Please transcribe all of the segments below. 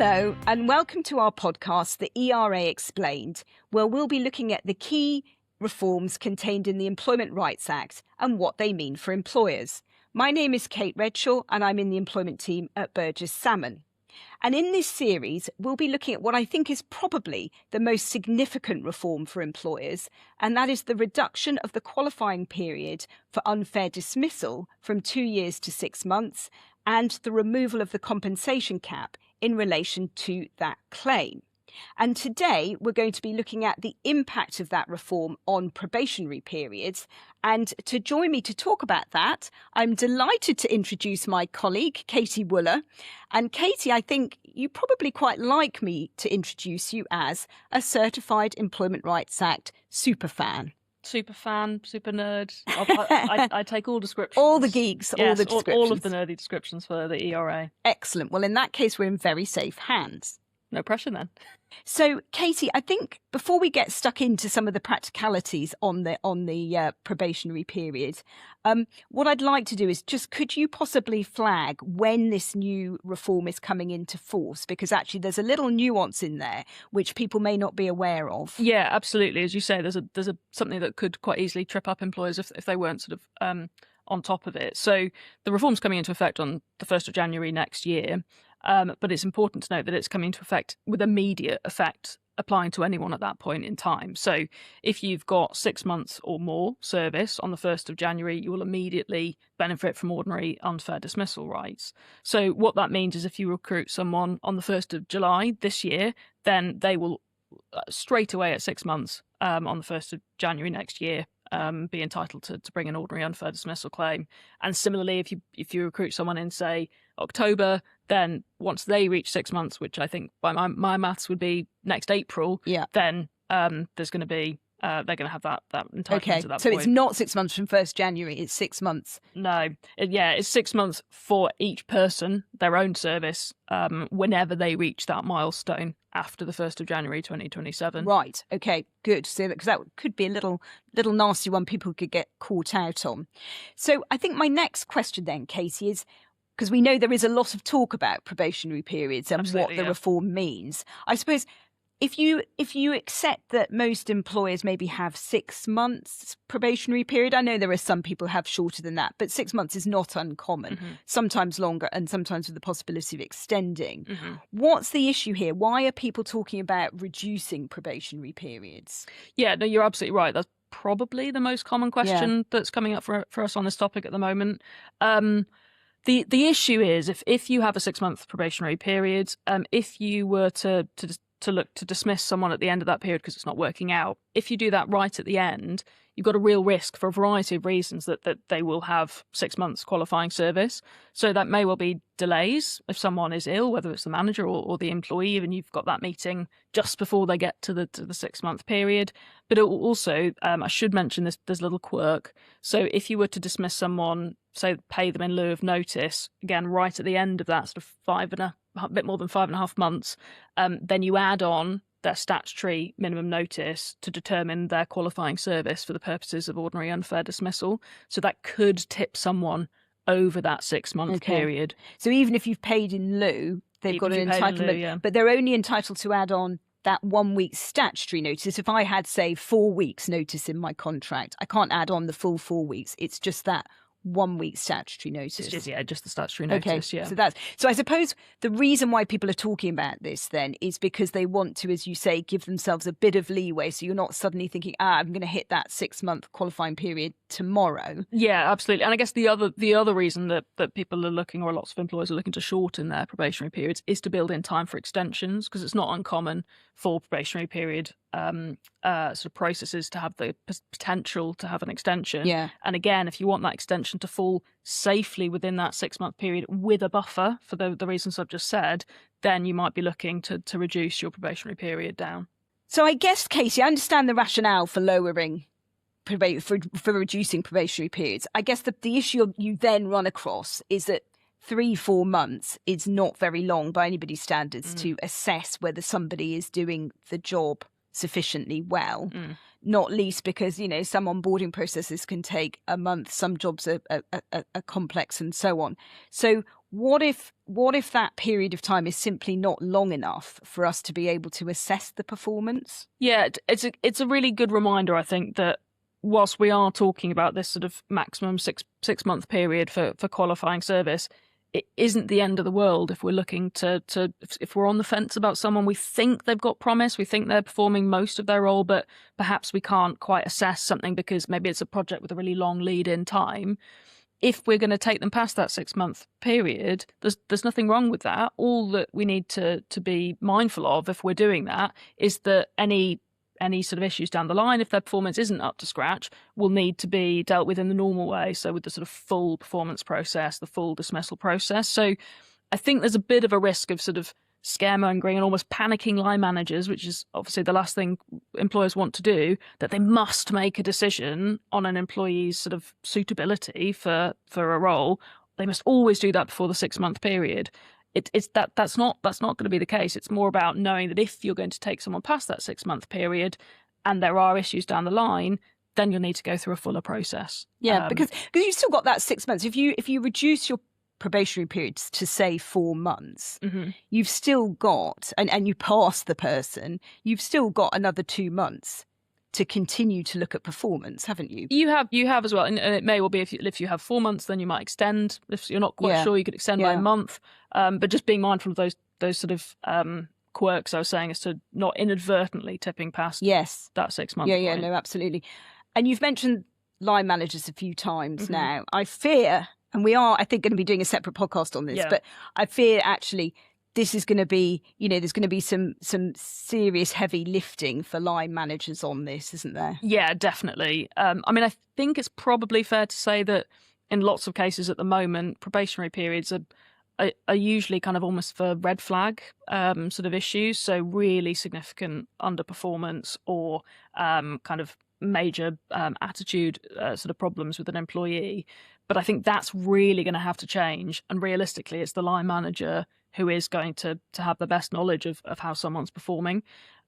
Hello, and welcome to our podcast, The ERA Explained, where we'll be looking at the key reforms contained in the Employment Rights Act and what they mean for employers. My name is Kate Redshaw, and I'm in the employment team at Burgess Salmon. And in this series, we'll be looking at what I think is probably the most significant reform for employers, and that is the reduction of the qualifying period for unfair dismissal from 2 years to 6 months, and the removal of the compensation cap in relation to that claim. And today we're going to be looking at the impact of that reform on probationary periods. And to join me to talk about that, I'm delighted to introduce my colleague, Katie Wooller. And Katie, I think you probably quite like me to introduce you as a certified Employment Rights Act superfan. Super fan, super nerd. I take all descriptions. All the geeks, yes, all the descriptions. All of the nerdy descriptions for the ERA. Excellent. Well, in that case, we're in very safe hands. No pressure then. So, Katie, I think before we get stuck into some of the practicalities on the probationary period, what I'd like to do is just, could you possibly flag when this new reform is coming into force? Because actually there's a little nuance in there which people may not be aware of. Yeah, absolutely. As you say, there's something that could quite easily trip up employers if they weren't sort of on top of it. So the reform's coming into effect on the 1st of January next year. But it's important to note that it's coming into effect with immediate effect, applying to anyone at that point in time. So if you've got 6 months or more service on the 1st of January, you will immediately benefit from ordinary unfair dismissal rights. So what that means is if you recruit someone on the 1st of July this year, then they will straight away at 6 months on the 1st of January next year be entitled to bring an ordinary unfair dismissal claim. And similarly, if you recruit someone in, say, October, then once they reach 6 months, which I think by my maths would be next April, then there's going to be they're going to have that entitlement at that point. So it's not 6 months from 1st January, it's 6 months. No, it's 6 months for each person, their own service, whenever they reach that milestone after the 1st of January 2027. Right, okay, good. So because that could be a little nasty one people could get caught out on. So I think my next question then, Katie, is, because we know there is a lot of talk about probationary periods and what the reform means. I suppose if you accept that most employers maybe have 6 months probationary period, I know there are some people who have shorter than that, but 6 months is not uncommon, sometimes longer and sometimes with the possibility of extending. What's the issue here? Why are people talking about reducing probationary periods? Yeah, no, you're absolutely right. That's probably the most common question that's coming up for us on this topic at the moment. The issue is if you have a 6 month probationary period, if you were to look to dismiss someone at the end of that period because it's not working out, if you do that right at the end, you've got a real risk for a variety of reasons that they will have 6 months qualifying service. So that may well be delays if someone is ill, whether it's the manager or the employee, and you've got that meeting just before they get to the 6 month period. But it will also, I should mention there's a little quirk. So if you were to dismiss someone, say pay them in lieu of notice, again, right at the end of that sort of a bit more than 5.5 months, then you add on their statutory minimum notice to determine their qualifying service for the purposes of ordinary unfair dismissal. So that could tip someone over that 6 month period. So even if you've paid in lieu, they've got an entitlement, but they're only entitled to add on that 1 week statutory notice. If I had, say, 4 weeks notice in my contract, I can't add on the full 4 weeks. It's just that 1 week statutory notice. It's just the statutory notice, So I suppose the reason why people are talking about this then is because they want to, as you say, give themselves a bit of leeway. So you're not suddenly thinking, I'm going to hit that 6 month qualifying period tomorrow. Yeah, absolutely. And I guess the other reason that people are looking, or lots of employers are looking to shorten their probationary periods, is to build in time for extensions, because it's not uncommon for probationary period sort of processes to have the potential to have an extension. And again, if you want that extension to fall safely within that 6 month period with a buffer for the reasons I've just said, then you might be looking to reduce your probationary period down. So I guess, Katie, I understand the rationale for lowering for reducing probationary periods. I guess the issue you then run across is that 3-4 months is not very long by anybody's standards to assess whether somebody is doing the job sufficiently well, not least because, some onboarding processes can take a month, some jobs are complex and so on. So what if that period of time is simply not long enough for us to be able to assess the performance? Yeah, it's a really good reminder, I think, that whilst we are talking about this sort of maximum six month period for qualifying service, it isn't the end of the world if we're looking to if we're on the fence about someone, we think they've got promise, we think they're performing most of their role, but perhaps we can't quite assess something because maybe it's a project with a really long lead in time. If we're going to take them past that 6 month period, there's nothing wrong with that. All that we need to be mindful of if we're doing that is that any sort of issues down the line, if their performance isn't up to scratch, will need to be dealt with in the normal way. So with the sort of full performance process, the full dismissal process. So I think there's a bit of a risk of sort of scaremongering and almost panicking line managers, which is obviously the last thing employers want to do, that they must make a decision on an employee's sort of suitability for a role. They must always do that before the 6 month period. That's not going to be the case. It's more about knowing that if you're going to take someone past that 6 month period and there are issues down the line, then you'll need to go through a fuller process. Yeah, because you've still got that 6 months. If you reduce your probationary periods to say 4 months, you've still got, and you pass the person, you've still got another 2 months to continue to look at performance, haven't you? You have as well, and it may well be if you have 4 months, then you might extend. If you're not quite sure, you could extend by a month. But just being mindful of those sort of quirks I was saying, as to not inadvertently tipping past that 6 month point. Yeah, no, absolutely. And you've mentioned line managers a few times now. I fear, and we are, I think, going to be doing a separate podcast on this, but I fear actually this is going to be, there's going to be some serious heavy lifting for line managers on this, isn't there? Yeah, definitely. I mean, I think it's probably fair to say that in lots of cases at the moment, probationary periods are usually kind of almost for red flag sort of issues. So really significant underperformance or kind of major attitude sort of problems with an employee. But I think that's really going to have to change. And realistically, it's the line manager who is going to have the best knowledge of how someone's performing.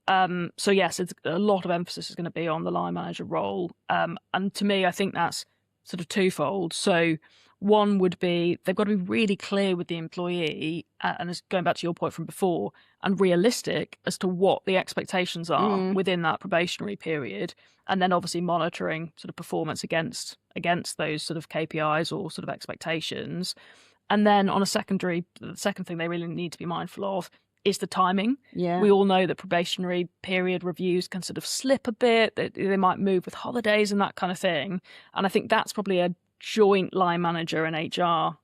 So yes, it's a lot of emphasis is going to be on the line manager role. And to me, I think that's sort of twofold. So one would be they've got to be really clear with the employee, and it's going back to your point from before, and realistic as to what the expectations are within that probationary period, and then obviously monitoring sort of performance against those sort of KPIs or sort of expectations. And then on the second thing they really need to be mindful of is the timing. Yeah. We all know that probationary period reviews can sort of slip a bit. They might move with holidays and that kind of thing. And I think that's probably a joint line manager and HR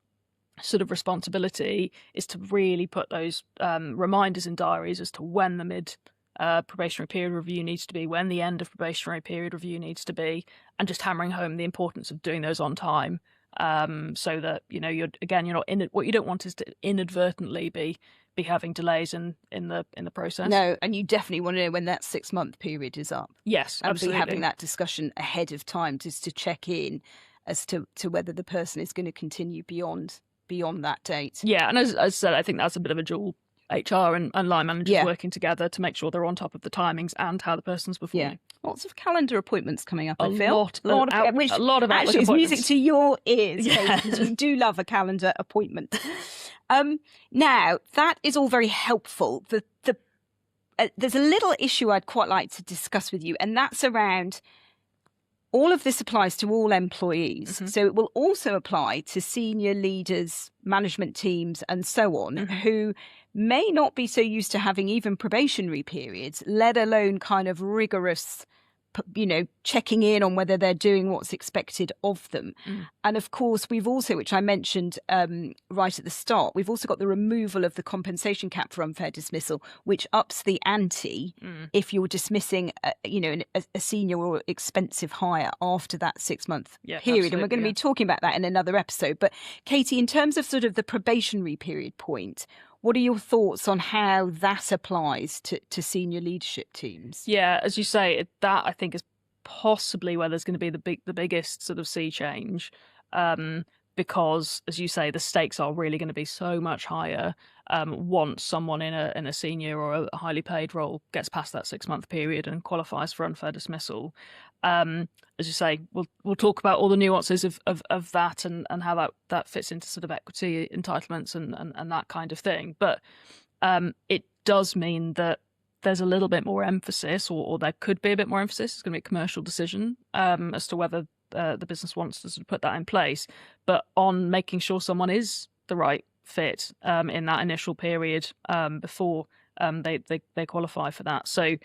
sort of responsibility, is to really put those reminders in diaries as to when the mid probationary period review needs to be, when the end of probationary period review needs to be, and just hammering home the importance of doing those on time. So that you're not in it. What you don't want is to inadvertently be having delays in the process. No, and you definitely want to know when that 6 month period is up. Yes, and absolutely. be having that discussion ahead of time just to check in as to whether the person is going to continue beyond that date. Yeah, and as I said, I think that's a bit of a dual HR and line managers working together to make sure they're on top of the timings and how the person's performing. Yeah. Lots of calendar appointments coming up, I feel. A lot of actually is music to your ears, Yeah. because we do love a calendar appointment. Now, that is all very helpful. There's a little issue I'd quite like to discuss with you, and that's around all of this applies to all employees. So it will also apply to senior leaders, management teams, and so on, who may not be so used to having even probationary periods, let alone kind of rigorous, checking in on whether they're doing what's expected of them. And of course, we've also, which I mentioned right at the start, we've also got the removal of the compensation cap for unfair dismissal, which ups the ante if you're dismissing a senior or expensive hire after that 6 month period. And we're going to be talking about that in another episode. But Katie, in terms of sort of the probationary period point, what are your thoughts on how that applies to senior leadership teams? Yeah, as you say, that I think is possibly where there's going to be the biggest sort of sea change, because, as you say, the stakes are really going to be so much higher once someone in a senior or a highly paid role gets past that 6-month period and qualifies for unfair dismissal. As you say, we'll talk about all the nuances of that and how that fits into sort of equity entitlements and that kind of thing. But it does mean that there's a little bit more emphasis, or there could be a bit more emphasis. It's going to be a commercial decision as to whether the business wants to sort of put that in place, but on making sure someone is the right fit in that initial period before they qualify for that. So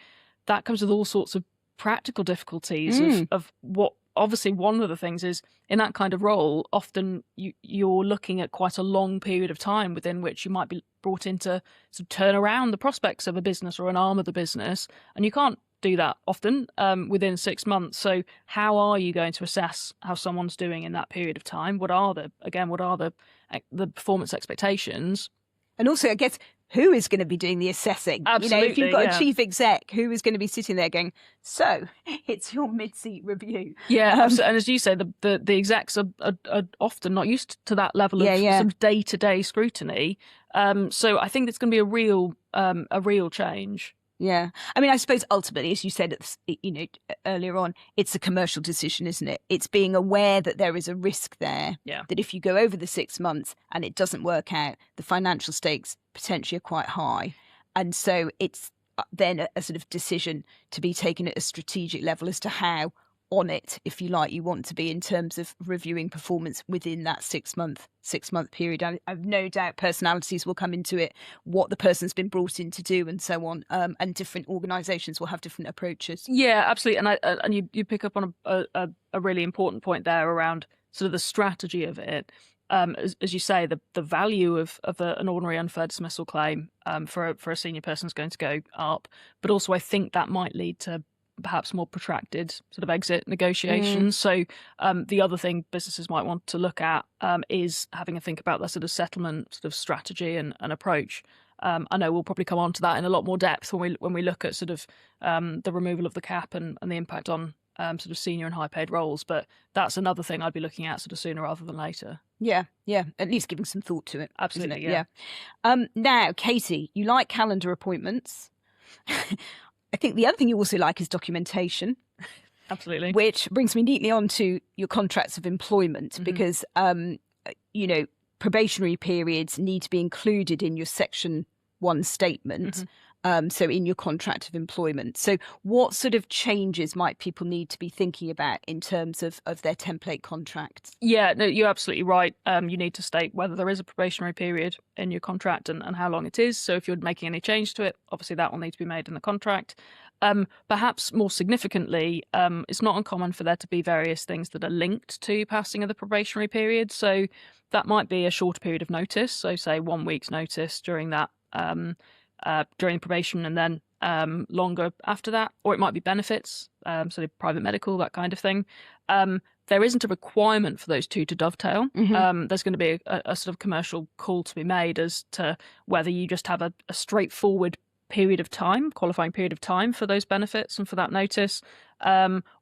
that comes with all sorts of practical difficulties of what. Obviously, one of the things is in that kind of role, often you're looking at quite a long period of time within which you might be brought in to sort of turn around the prospects of a business or an arm of the business, and you can't do that often within 6 months. So how are you going to assess how someone's doing in that period of time? What are the performance expectations? And also, I guess, who is going to be doing the assessing? Absolutely, if you've got a chief exec, who is going to be sitting there going, so it's your mid-seat review. Yeah, and as you say, the execs are often not used to that level of sort of day-to-day scrutiny. So I think it's going to be a real change. Yeah. I mean, I suppose ultimately, as you said, earlier on, it's a commercial decision, isn't it? It's being aware that there is a risk there. Yeah. That if you go over the 6 months and it doesn't work out, the financial stakes potentially are quite high. And so it's then a sort of decision to be taken at a strategic level as to how on it, if you like, you want to be in terms of reviewing performance within that 6 month period. I've no doubt personalities will come into it, what the person's been brought in to do, and so on. And different organisations will have different approaches. Yeah, absolutely. And you pick up on a really important point there around sort of the strategy of it. As you say, the value of an ordinary unfair dismissal claim for a senior person is going to go up, but also I think that might lead to perhaps more protracted sort of exit negotiations. So the other thing businesses might want to look at is having a think about their sort of settlement sort of strategy and approach. I know we'll probably come on to that in a lot more depth when we look at sort of the removal of the cap and the impact on sort of senior and high paid roles. But that's another thing I'd be looking at sort of sooner rather than later. Yeah. At least giving some thought to it. Absolutely, yeah. Now, Katie, you like calendar appointments. I think the other thing you also like is documentation. Absolutely. Which brings me neatly on to your contracts of employment, because, probationary periods need to be included in your Section 1 statement. So in your contract of employment. So what sort of changes might people need to be thinking about in terms of their template contracts? Yeah, no, you're absolutely right. You need to state whether there is a probationary period in your contract and how long it is. So if you're making any change to it, obviously that will need to be made in the contract. Perhaps more significantly, it's not uncommon for there to be various things that are linked to passing of the probationary period. So that might be a shorter period of notice. So say 1 week's notice during that during probation and then longer after that, or it might be benefits, so private medical, that kind of thing. There isn't a requirement for those two to dovetail. There's going to be a sort of commercial call to be made as to whether you just have a straightforward qualifying period of time for those benefits and for that notice,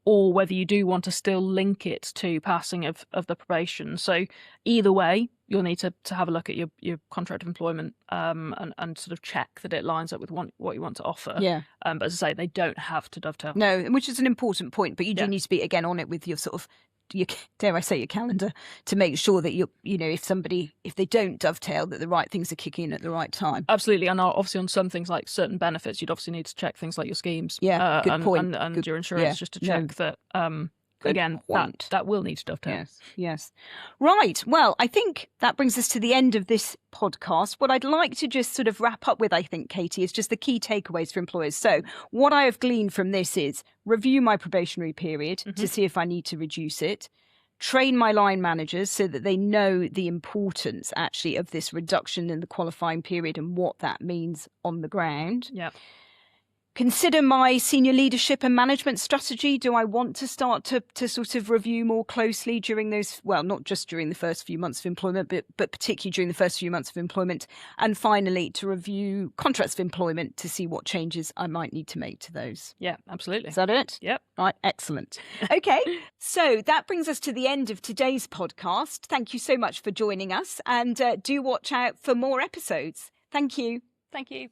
or whether you do want to still link it to passing of the probation. So either way, you'll need to have a look at your contract of employment and sort of check that it lines up with what you want to offer. Yeah. But as I say, they don't have to dovetail. No, which is an important point, but you do need to be, again, on it with your sort of, dare I say, your calendar, to make sure that if they don't dovetail, that the right things are kicking in at the right time. Absolutely. And obviously on some things like certain benefits, you'd obviously need to check things like your schemes. Yeah, good point. And your insurance, just to check that, again, that will need to dovetail. Yes. Right. Well, I think that brings us to the end of this podcast. What I'd like to just sort of wrap up with, I think, Katie, is just the key takeaways for employers. So what I have gleaned from this is review my probationary period to see if I need to reduce it. Train my line managers so that they know the importance actually of this reduction in the qualifying period and what that means on the ground. Yeah. consider my senior leadership and management strategy? Do I want to start to sort of review more closely during those, well, not just during the first few months of employment, but particularly during the first few months of employment? And finally, to review contracts of employment to see what changes I might need to make to those. Yeah, absolutely. Is that it? Yep. Right, excellent. Okay, so that brings us to the end of today's podcast. Thank you so much for joining us, and do watch out for more episodes. Thank you. Thank you.